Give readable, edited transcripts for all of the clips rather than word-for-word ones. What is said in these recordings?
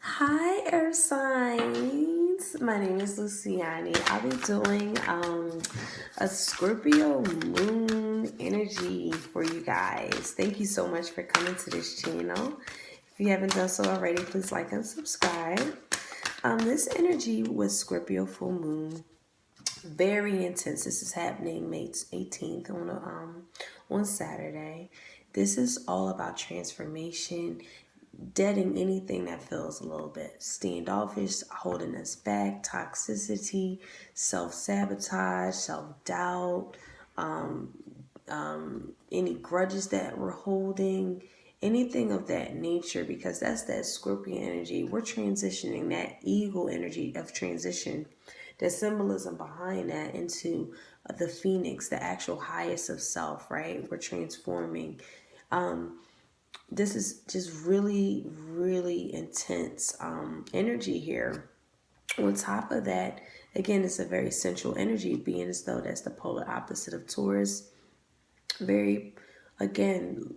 Hi, Earth signs. My name is Luciani. I'll be doing a Scorpio moon energy for you guys. Thank you so much for coming to this channel. If you haven't done so already, please like and subscribe. This energy was Scorpio full moon. Very intense. This is happening May 18th on Saturday. This is all about transformation, deading anything that feels a little bit standoffish, holding us back, toxicity, self-sabotage, self-doubt, any grudges that we're holding, anything of that nature, because that's that Scorpion energy. We're transitioning that eagle energy of transition, the symbolism behind that, into the phoenix, the actual highest of self, right? We're transforming. This is just really, really intense energy here. On top of that, again, it's a very sensual energy, being as though that's the polar opposite of Taurus. Very, again,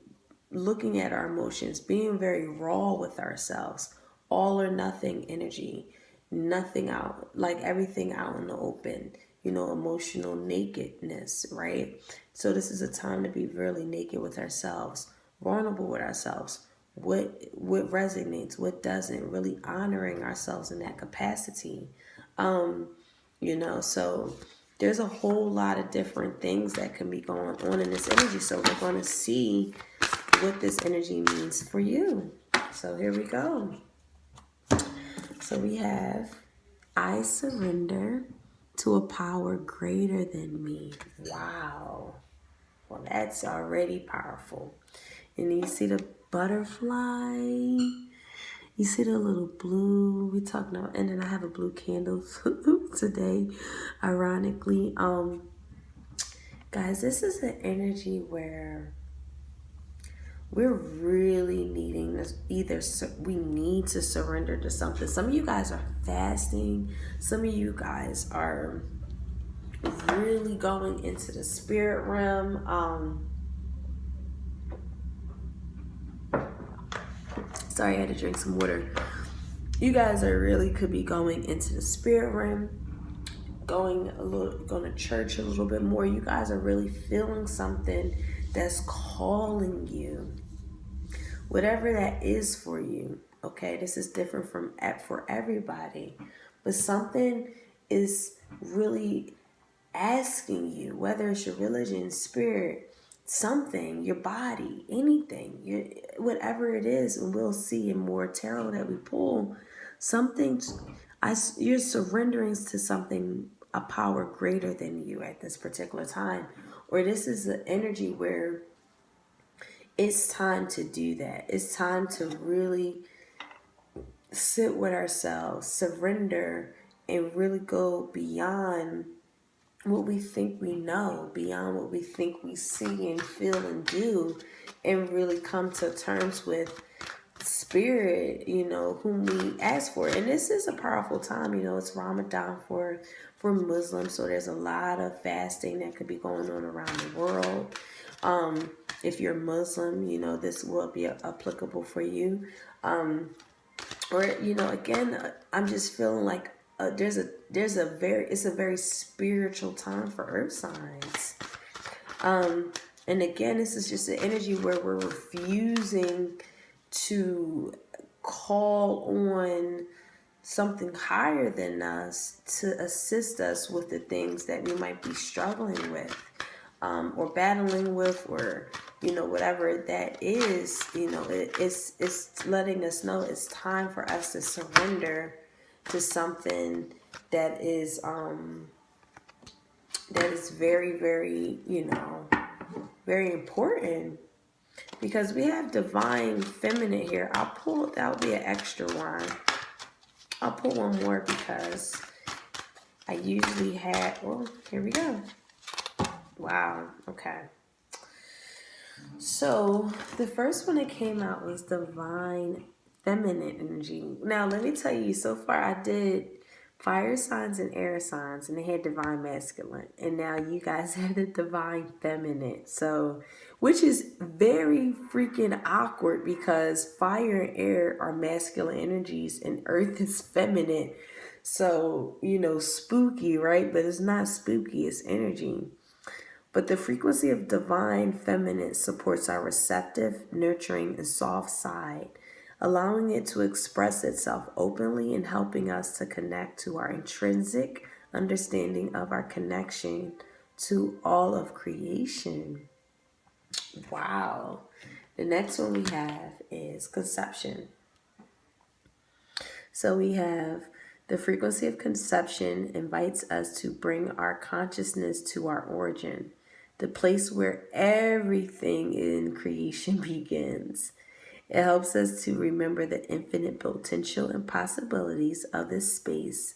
looking at our emotions, being very raw with ourselves, all or nothing energy, nothing out, like everything out in the open, emotional nakedness, right? So this is a time to be really naked with ourselves, vulnerable with ourselves, what resonates, what doesn't, really honoring ourselves in that capacity. So there's a whole lot of different things that can be going on in this energy. So we're going to see what this energy means for you. So here we go. So we have, I surrender to a power greater than me. Wow. Well, that's already powerful. And you see the butterfly. You see the little blue. We talking about, and then I have a blue candle today, ironically. Guys, this is an energy where we're really needing this. Either we need to surrender to something. Some of you guys are fasting. Some of you guys are really going into the spirit realm. Sorry, I had to drink some water. You guys are really could be going into the spirit realm, going to church a little bit more. You guys are really feeling something that's calling you, whatever that is for you. Okay, this is different for everybody, but something is really asking you, whether it's your religion, spirit, something, your body, anything, whatever it is. And we'll see in more tarot that we pull, you're surrendering to something, a power greater than you at this particular time. Or this is the energy where it's time to do that. It's time to really sit with ourselves, surrender, and really go beyond what we think we know, beyond what we think we see and feel and do, and really come to terms with spirit, whom we ask for. And this is a powerful time. It's Ramadan for Muslims, so there's a lot of fasting that could be going on around the world. If you're Muslim, this will be applicable for you. Again, I'm just feeling like it's a very spiritual time for earth signs. And again, this is just an energy where we're refusing to call on something higher than us to assist us with the things that we might be struggling with, or battling with, or whatever that is. It's letting us know it's time for us to surrender to something that is very, very, very important, because we have divine feminine here. That'll be an extra one. I'll pull one more because I usually have, well, here we go. Wow, okay. So the first one that came out was divine feminine energy. Now, let me tell you, so far I did fire signs and air signs, and they had divine masculine, and now you guys have the divine feminine. So, which is very freaking awkward because fire and air are masculine energies and earth is feminine. So, spooky, right? But it's not spooky, it's energy. But the frequency of divine feminine supports our receptive, nurturing, and soft side, allowing it to express itself openly and helping us to connect to our intrinsic understanding of our connection to all of creation. Wow. The next one we have is conception. So we have the frequency of conception invites us to bring our consciousness to our origin, the place where everything in creation begins. It helps us to remember the infinite potential and possibilities of this space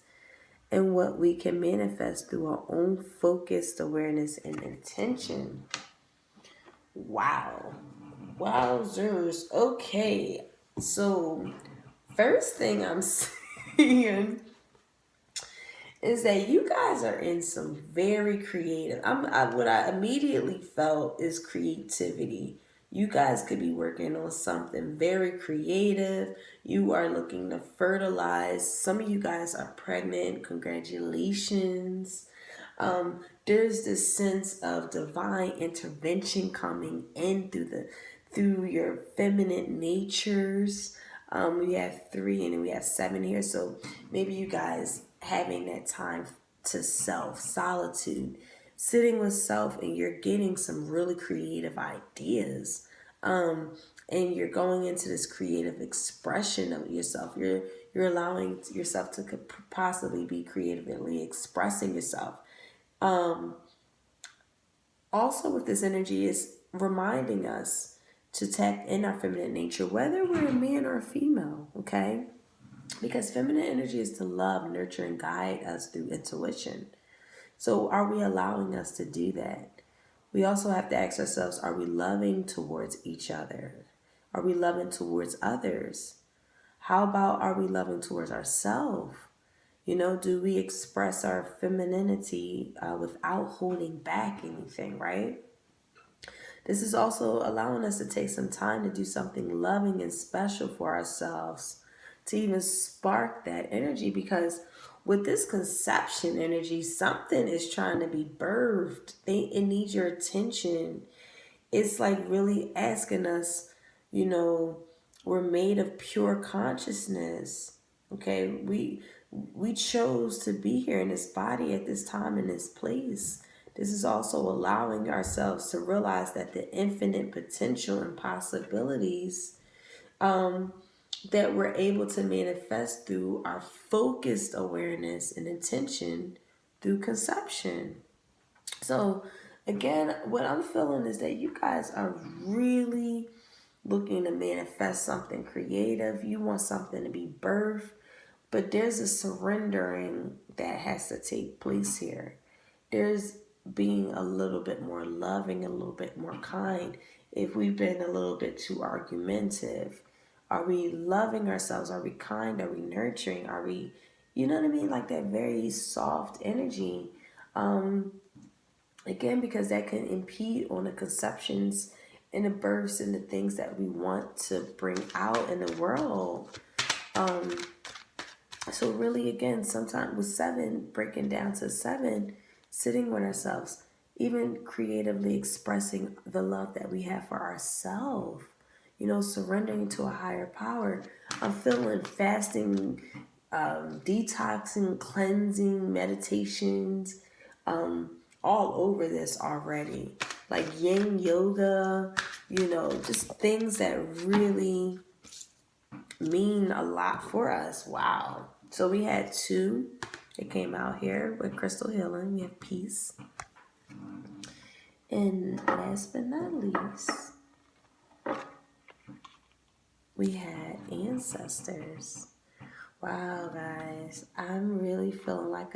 and what we can manifest through our own focused awareness and intention. Wow. Wowzers. Okay. So, first thing I'm seeing is that you guys are in some very creative. What I immediately felt is creativity. You guys could be working on something very creative. You are looking to fertilize. Some of you guys are pregnant. Congratulations. There's this sense of divine intervention coming in through your feminine natures. We have 3 and then we have 7 here. So maybe you guys having that time to self, solitude, sitting with self, and you're getting some really creative ideas. And you're going into this creative expression of yourself. You're allowing yourself to possibly be creatively expressing yourself. Also with this energy is reminding us to tap in our feminine nature, whether we're a man or a female, okay? Because feminine energy is to love, nurture, and guide us through intuition. So are we allowing us to do that? We also have to ask ourselves, are we loving towards each other? Are we loving towards others? How about are we loving towards ourselves? Do we express our femininity without holding back anything, right? This is also allowing us to take some time to do something loving and special for ourselves, to even spark that energy, because with this conception energy, something is trying to be birthed. It needs your attention. It's like really asking us, we're made of pure consciousness. Okay, we chose to be here in this body at this time in this place. This is also allowing ourselves to realize that the infinite potential and possibilities that we're able to manifest through our focused awareness and intention through conception. So again, what I'm feeling is that you guys are really looking to manifest something creative. You want something to be birthed, but there's a surrendering that has to take place here. There's being a little bit more loving, a little bit more kind. If we've been a little bit too argumentative, are we loving ourselves? Are we kind? Are we nurturing? Are we, you know what I mean? Like that very soft energy. Again, because that can impede on the conceptions and the births and the things that we want to bring out in the world. So really, again, sometimes with 7, breaking down to 7, sitting with ourselves, even creatively expressing the love that we have for ourselves, surrendering to a higher power. I'm feeling fasting, detoxing, cleansing, meditations, all over this already. Like yin yoga, just things that really mean a lot for us. Wow. So we had 2 that came out here with crystal healing. We have peace. And last but not least, we had ancestors. Wow, guys. I'm really feeling like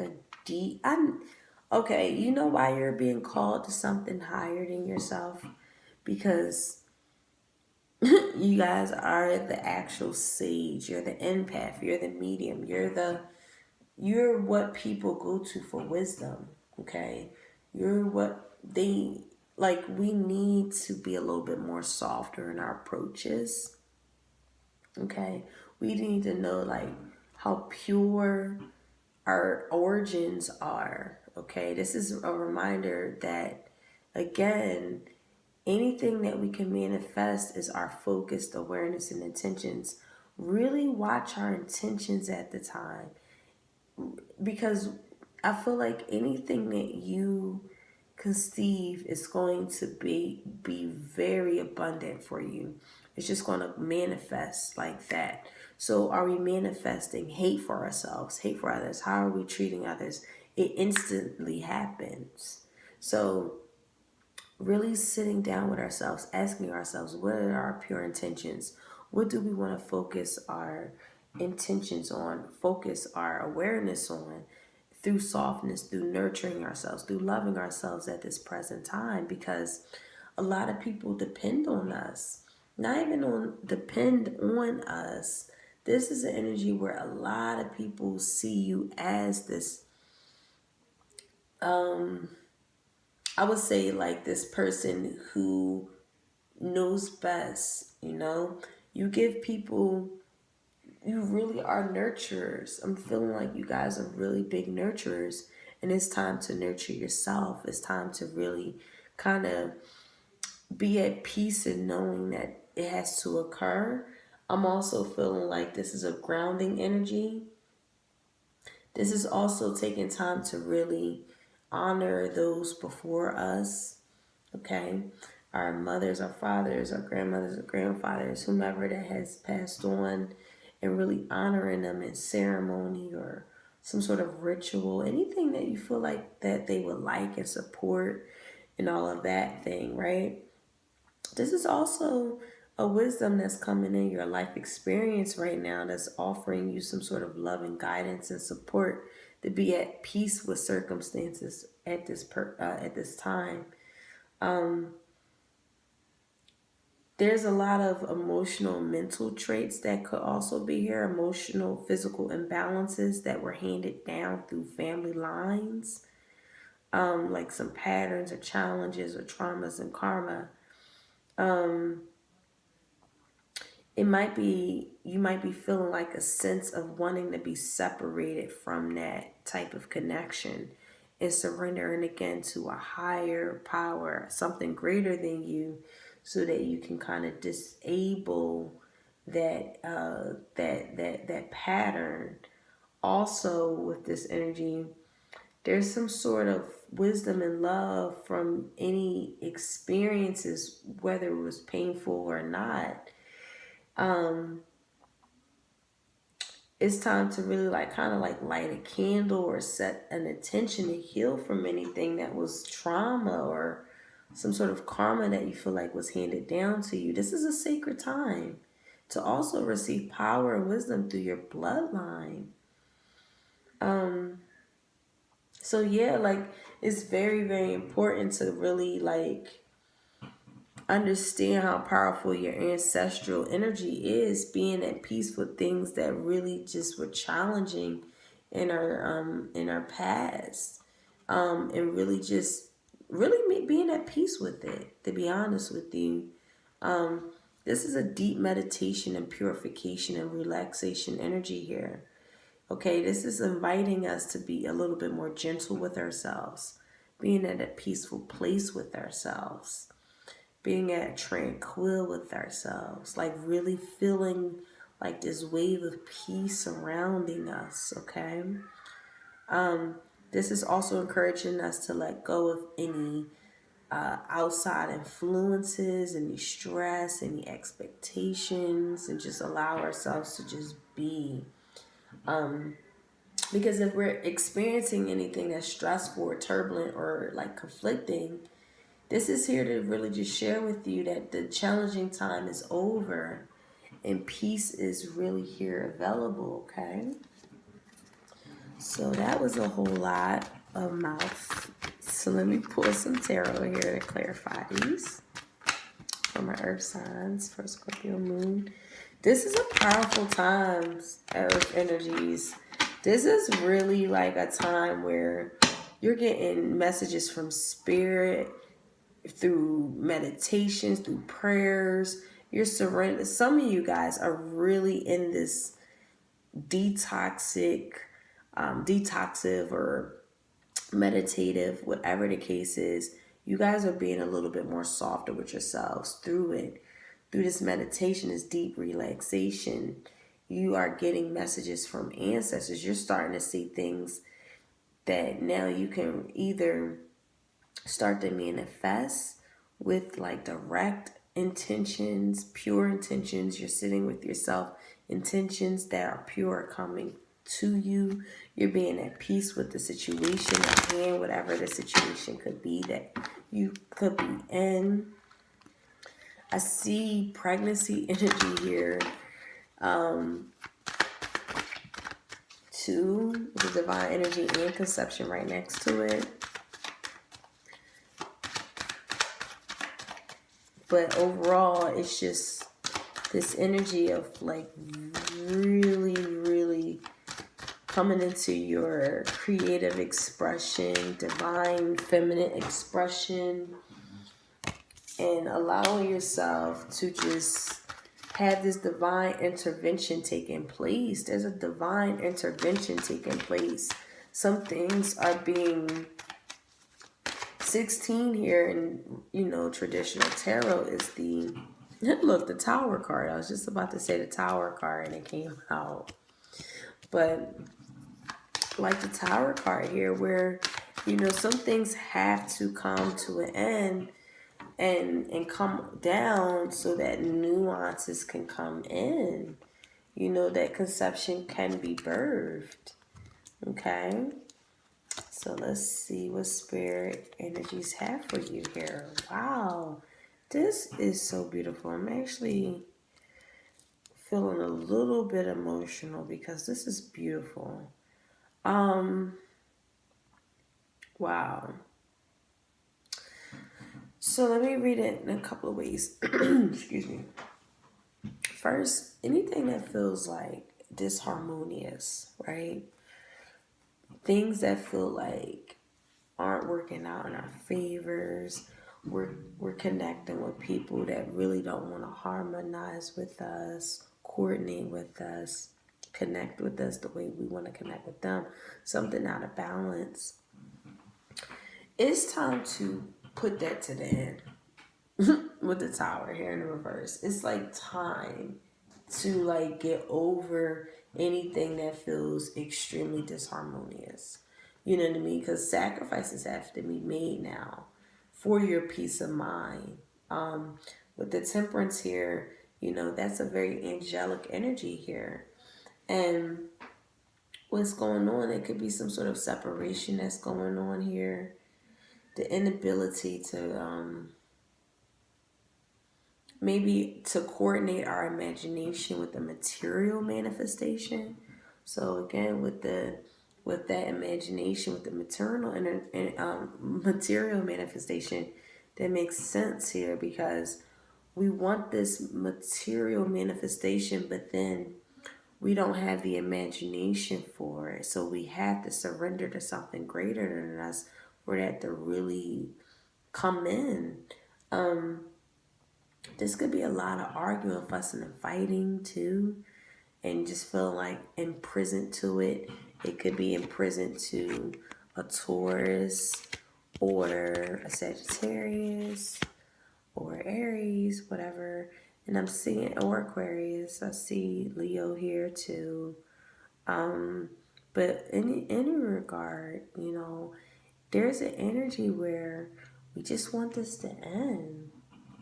okay, you know why you're being called to something higher than yourself? Because you guys are the actual sage. You're the empath. You're the medium. You're the you're what people go to for wisdom, okay? You're what they, like, we need to be a little bit more softer in our approaches, okay? We need to know, like, how pure our origins are, okay? This is a reminder that, again, anything that we can manifest is our focused awareness and intentions. Really watch our intentions at the time, because I feel like anything that you conceive is going to be very abundant for you. It's just going to manifest like that. So are we manifesting hate for ourselves, hate for others? How are we treating others? It instantly happens. So really sitting down with ourselves, asking ourselves, what are our pure intentions? What do we want to focus our intentions on, focus our awareness on, through softness, through nurturing ourselves, through loving ourselves at this present time? Because a lot of people depend on us. Not even on depend on us. This is an energy where a lot of people see you as this, I would say, like, this person who knows best, you know? You give people, you really are nurturers. I'm feeling like you guys are really big nurturers, and it's time to nurture yourself. It's time to really kind of be at peace in knowing that it has to occur. I'm also feeling like this is a grounding energy. This is also taking time to really honor those before us, okay? Our mothers, our fathers, our grandmothers, our grandfathers, whomever that has passed on, and really honoring them in ceremony or some sort of ritual, anything that you feel like that they would like and support, and all of that thing, right? This is also a wisdom that's coming in your life experience right now, that's offering you some sort of love and guidance and support to be at peace with circumstances at this time. There's a lot of emotional, mental traits that could also be here. Emotional, physical imbalances that were handed down through family lines. Like some patterns or challenges or traumas and karma. It might be, you might be feeling like a sense of wanting to be separated from that type of connection and surrendering again to a higher power, something greater than you, so that you can kind of disable that pattern. Also, with this energy, there's some sort of wisdom and love from any experiences, whether it was painful or not. It's time to really, like, kind of like light a candle or set an intention to heal from anything that was trauma or some sort of karma that you feel like was handed down to you. This is a sacred time to also receive power and wisdom through your bloodline. So yeah, like, it's very, very important to really, like, understand how powerful your ancestral energy is, being at peace with things that really just were challenging in our past, and really just really being at peace with it, to be honest with you. This is a deep meditation and purification and relaxation energy here. Okay, this is inviting us to be a little bit more gentle with ourselves, being at a peaceful place with ourselves, being at tranquil with ourselves, like really feeling like this wave of peace surrounding us, okay? This is also encouraging us to let go of any outside influences, any stress, any expectations, and just allow ourselves to just be. Because if we're experiencing anything that's stressful or turbulent or like conflicting, this is here to really just share with you that the challenging time is over and peace is really here available, okay? So that was a whole lot of mouth. So let me pull some tarot here to clarify these for my earth signs, for Scorpio moon. This is a powerful time, earth energies. This is really like a time where you're getting messages from spirit through meditations, through prayers. You're surrendering. Some of you guys are really in this detoxive or meditative, whatever the case is. You guys are being a little bit more softer with yourselves through it. Through this meditation, this deep relaxation, you are getting messages from ancestors. You're starting to see things that now you can either start to manifest with like direct intentions, pure intentions. You're sitting with yourself, intentions that are pure coming to you. You're being at peace with the situation at hand, whatever the situation could be that you could be in. I see pregnancy energy here. Two, the divine energy and conception right next to it. But overall, it's just this energy of like really, really coming into your creative expression, divine feminine expression, and allowing yourself to just have this divine intervention taking place. There's a divine intervention taking place. Some things are being 16 here in, traditional tarot is the, look, the Tower card. I was just about to say the Tower card and it came out. But like the Tower card here where, some things have to come to an end and come down so that nuances can come in. That conception can be birthed. Okay? So let's see what spirit energies have for you here. Wow. This is so beautiful. I'm actually feeling a little bit emotional because this is beautiful. Wow. So let me read it in a couple of ways. Excuse me. First, anything that feels like disharmonious, right? Things that feel like aren't working out in our favors. We're connecting with people that really don't want to harmonize with us, coordinate with us, connect with us the way we want to connect with them. Something out of balance. It's time to put that to the end. With the Tower here in the reverse. It's like time to like get over anything that feels extremely disharmonious. You know what I mean? Because sacrifices have to be made now for your peace of mind. With the Temperance here, that's a very angelic energy here. And what's going on, it could be some sort of separation that's going on here. The inability to maybe to coordinate our imagination with the material manifestation. So again, with that imagination, with the material manifestation, that makes sense here because we want this material manifestation, but then we don't have the imagination for it. So we have to surrender to something greater than us for that to really come in. This could be a lot of arguing, fussing, and fighting too, and just feeling like imprisoned to it. It could be imprisoned to a Taurus or a Sagittarius or Aries, whatever. And I'm seeing, or Aquarius. I see Leo here too. But in any regard, there's an energy where we just want this to end.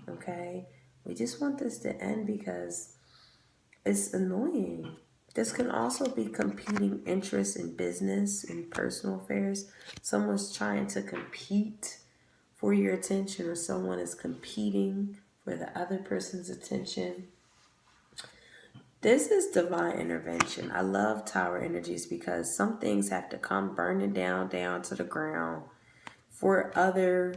Okay? We just want this to end because it's annoying. This can also be competing interests in business and personal affairs. Someone's trying to compete for your attention, or someone is competing for the other person's attention. This is divine intervention. I love Tower energies because some things have to come burning down to the ground for other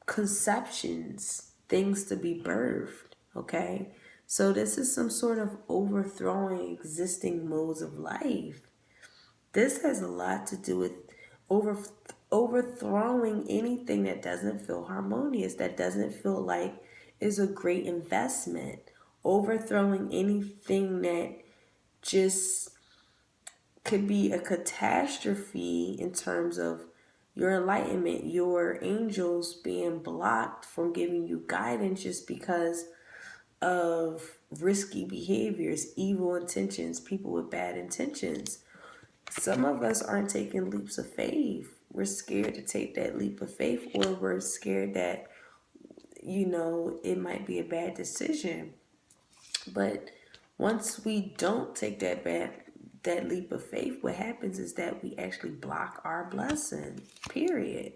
conceptions, things to be birthed, okay? So this is some sort of overthrowing existing modes of life. This has a lot to do with overthrowing anything that doesn't feel harmonious, that doesn't feel like is a great investment. Overthrowing anything that just could be a catastrophe in terms of your enlightenment, your angels being blocked from giving you guidance just because of risky behaviors, evil intentions, people with bad intentions. Some of us aren't taking leaps of faith. We're scared to take that leap of faith, or we're scared that, it might be a bad decision. But once we don't take that leap of faith, what happens is that we actually block our blessing, period.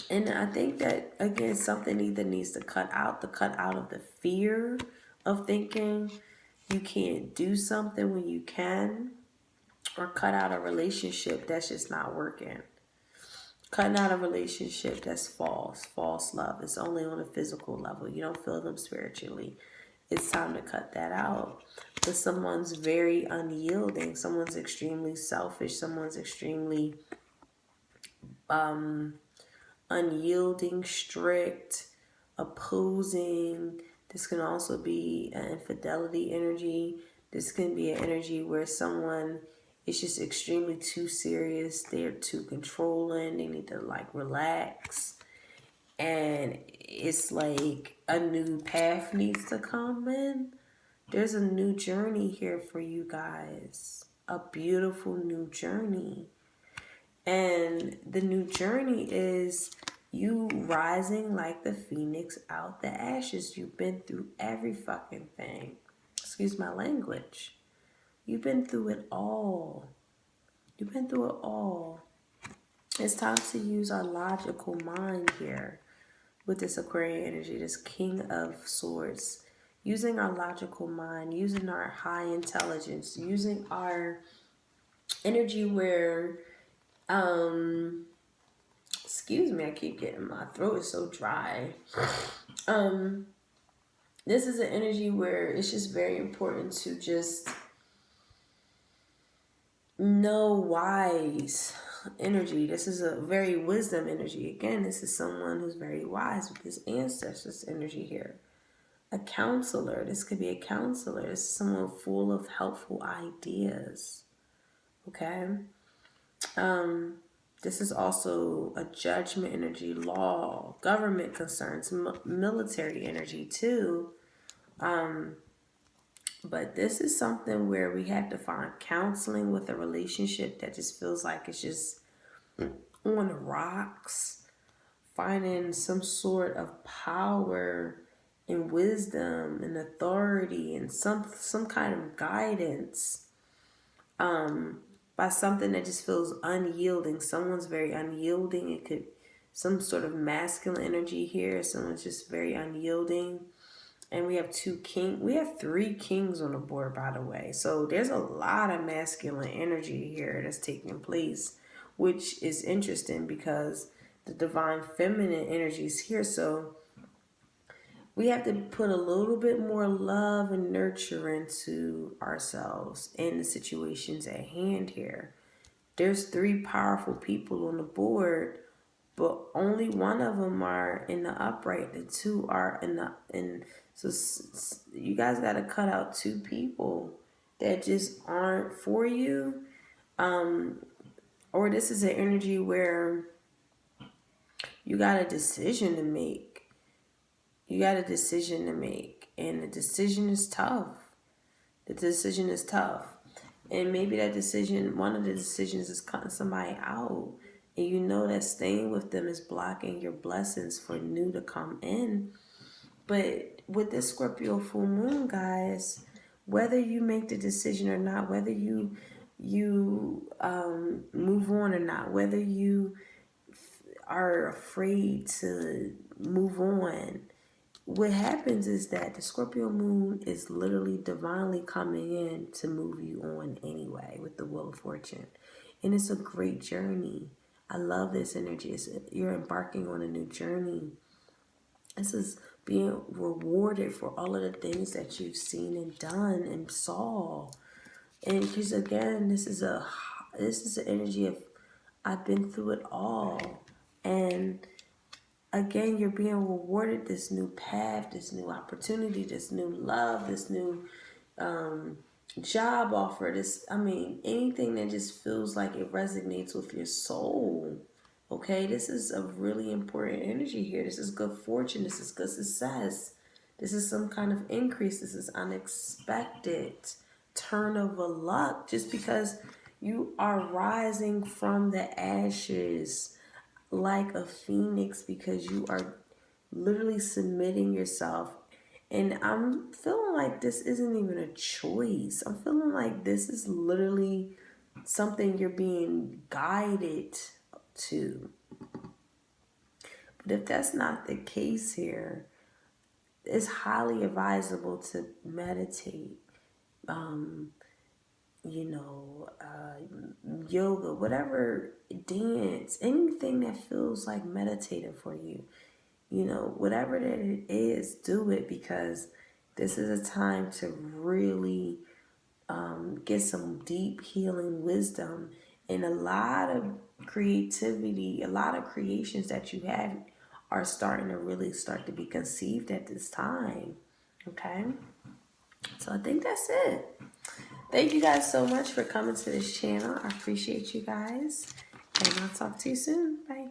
And I think that, again, something either needs to cut out of the fear of thinking you can't do something when you can, or cut out a relationship that's just not working. Cutting out a relationship that's false love. It's only on a physical level. You don't feel them spiritually. It's time to cut that out. But someone's very unyielding. Someone's extremely selfish. Someone's extremely unyielding, strict, opposing. This can also be an infidelity energy. This can be an energy where someone is just extremely too serious. They're too controlling. They need to relax. And it's like a new path needs to come in. There's a new journey here for you guys. A beautiful new journey. And the new journey is you rising like the phoenix out the ashes. You've been through every fucking thing. Excuse my language. You've been through it all. You've been through it all. It's time to use our logical mind here with this Aquarian energy, this King of Swords. Using our logical mind, using our high intelligence, using our energy where, excuse me, I keep getting, my throat is so dry. This is an energy where it's just very important to just know wise energy. This is a very wisdom energy. Again, this is someone who's very wise with this ancestors energy here. A counselor. This could be a counselor. This is someone full of helpful ideas. Okay? This is also a judgment energy, law, government concerns, military energy too. But this is something where we have to find counseling with a relationship that just feels like it's just on the rocks. Finding some sort of power and wisdom and authority and some kind of guidance by something that just feels unyielding. Someone's very unyielding. It could some sort of masculine energy here. Someone's just very unyielding. And we have we have 3 kings on the board, by the way. So there's a lot of masculine energy here that's taking place, which is interesting because the divine feminine energy is here. So we have to put a little bit more love and nurture into ourselves and the situations at hand here. There's 3 powerful people on the board, but only one of them are in the upright. The 2 are so you guys got to cut out 2 people that just aren't for you. Or this is an energy where you got a decision to make. You got a decision to make, and the decision is tough. The decision is tough. And maybe that decision, one of the decisions is cutting somebody out. And you know that staying with them is blocking your blessings for new to come in. But with this Scorpio full moon, guys, whether you make the decision or not, whether you move on or not, whether you are afraid to move on, what happens is that the Scorpio moon is literally divinely coming in to move you on anyway with the Wheel of Fortune. And it's a great journey. I love this energy. You're embarking on a new journey. This is being rewarded for all of the things that you've seen and done and saw. And because, again, this is a This is the energy of, I've been through it all. And again, you're being rewarded this new path, this new opportunity, this new love, this new job offer. Anything that just feels like it resonates with your soul. Okay, this is a really important energy here. This is good fortune. This is good success. This is some kind of increase. This is unexpected turn of a luck, just because you are rising from the ashes like a phoenix, because you are literally submitting yourself. And I'm feeling like this isn't even a choice. I'm feeling like this is literally something you're being guided to. But if that's not the case here, it's highly advisable to meditate. Yoga, whatever, dance, anything that feels like meditative for you. Whatever that it is, do it, because this is a time to really get some deep healing wisdom, and a lot of creativity, a lot of creations that you have are starting to really start to be conceived at this time. Okay, so I think that's it. Thank you guys so much for coming to this channel. I appreciate you guys, and I'll talk to you soon. Bye.